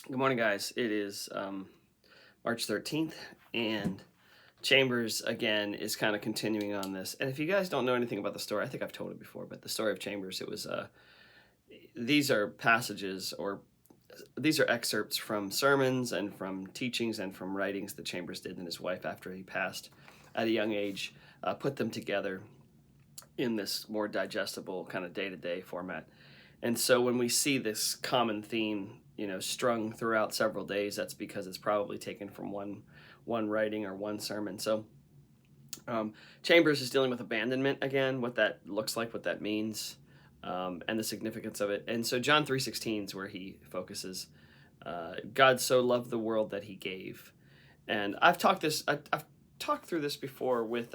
Good morning, guys. It is March 13th, and Chambers, again, is kind of continuing on this. And if you guys don't know anything about the story, I think I've told it before, but the story of Chambers, it was, these are passages or these are excerpts from sermons and from teachings and from writings that Chambers did and his wife after he passed at a young age, put them together in this more digestible kind of day-to-day format. And so when we see this common theme, strung throughout several days, that's because it's probably taken from one writing or one sermon. So Chambers is dealing with abandonment again, what that looks like, what that means, and the significance of it. And so John 3:16 is where he focuses. God so loved the world that he gave. And I've talked through this before with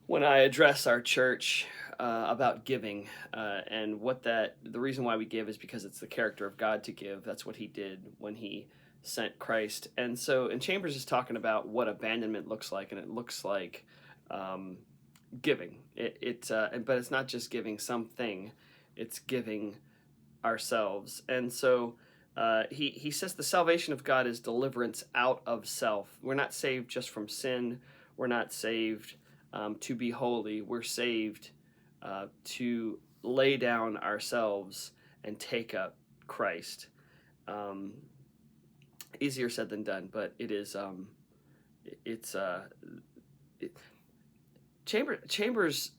when I address our church about giving, and the reason why we give is because it's the character of God to give. That's what he did when he sent Christ. And so, and Chambers is talking about what abandonment looks like, and it looks like giving. But it's not just giving something; it's giving ourselves. And so, he says the salvation of God is deliverance out of self. We're not saved just from sin. We're not saved to be holy. We're saved to lay down ourselves and take up Christ. Um, Easier said than done, but it is. It's it, Chambers.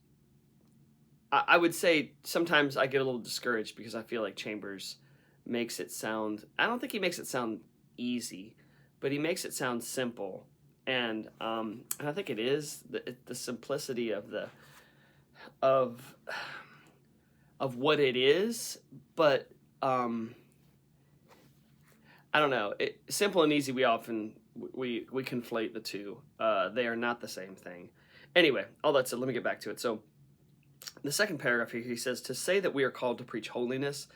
I would say sometimes I get a little discouraged because I feel like Chambers makes it sound. I don't think he makes it sound easy, but he makes it sound simple, and I think it is the simplicity of of what it is, but I don't know. Simple and easy, we conflate the two. They are not the same thing. Anyway, all that said, let me get back to it. So, the second paragraph here, he says, to say that we are called to preach holiness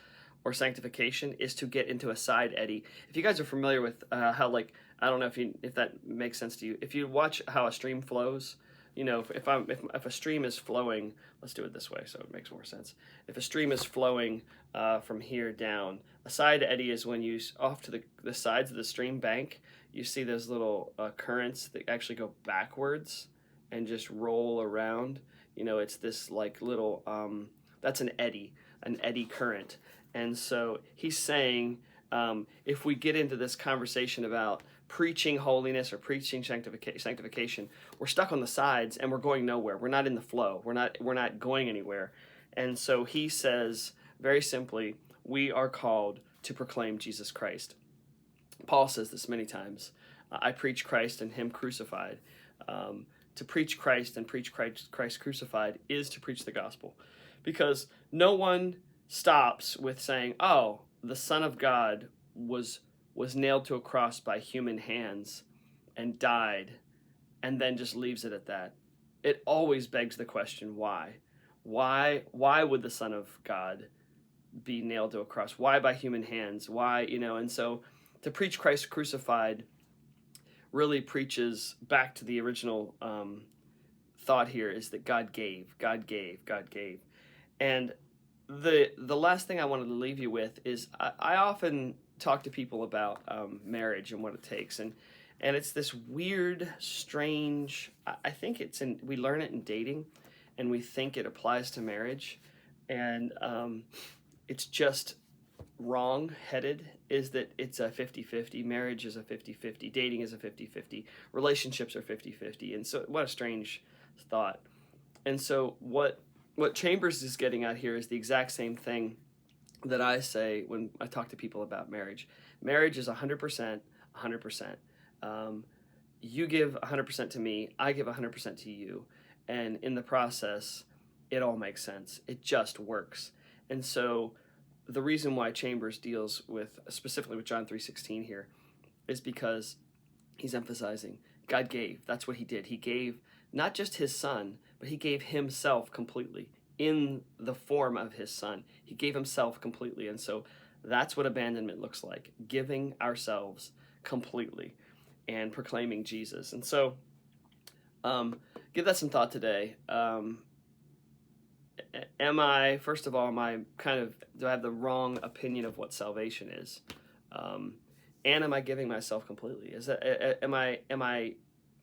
or sanctification is to get into a side eddy. If you guys are familiar with how, like, I don't know if that makes sense to you. If you watch how a stream flows, if a stream is flowing, let's do it this way so it makes more sense. If a stream is flowing from here down, a side eddy is when you off to the sides of the stream bank, you see those little currents that actually go backwards and just roll around. It's this like little that's an eddy current. And so he's saying, if we get into this conversation about preaching holiness or preaching sanctification, we're stuck on the sides and we're going nowhere. We're not in the flow. We're not going anywhere. And so he says very simply, we are called to proclaim Jesus Christ. Paul says this many times. I preach Christ and him crucified. To preach Christ and preach Christ crucified is to preach the gospel, because no one stops with saying, "Oh, the Son of God was nailed to a cross by human hands and died," and then just leaves it at that. It always begs the question, why? Why would the Son of God be nailed to a cross? Why by human hands? Why, and so to preach Christ crucified really preaches back to the original thought here, is that God gave, God gave, God gave. And the last thing I wanted to leave you with is I often talk to people about marriage and what it takes, and it's this weird, strange. I think we learn it in dating, and we think it applies to marriage, and it's just wrong headed. Is that it's a 50-50. Marriage is a 50-50. Dating is a 50-50. Relationships are 50-50. And so what a strange thought. And so what Chambers is getting at here is the exact same thing that I say when I talk to people about marriage. Marriage is 100%, 100%. You give 100% to me, I give 100% to you, and in the process, it all makes sense. It just works. And so the reason why Chambers deals with specifically with John 3:16 here is because he's emphasizing God gave. That's what he did. He gave not just his son, but he gave himself completely in the form of his son. He gave himself completely. And so that's what abandonment looks like, giving ourselves completely and proclaiming Jesus. And so give that some thought today. First of all, do I have the wrong opinion of what salvation is? And am I giving myself completely? Am I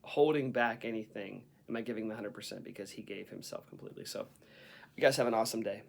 holding back anything? Am I giving the 100% because he gave himself completely? So you guys have an awesome day.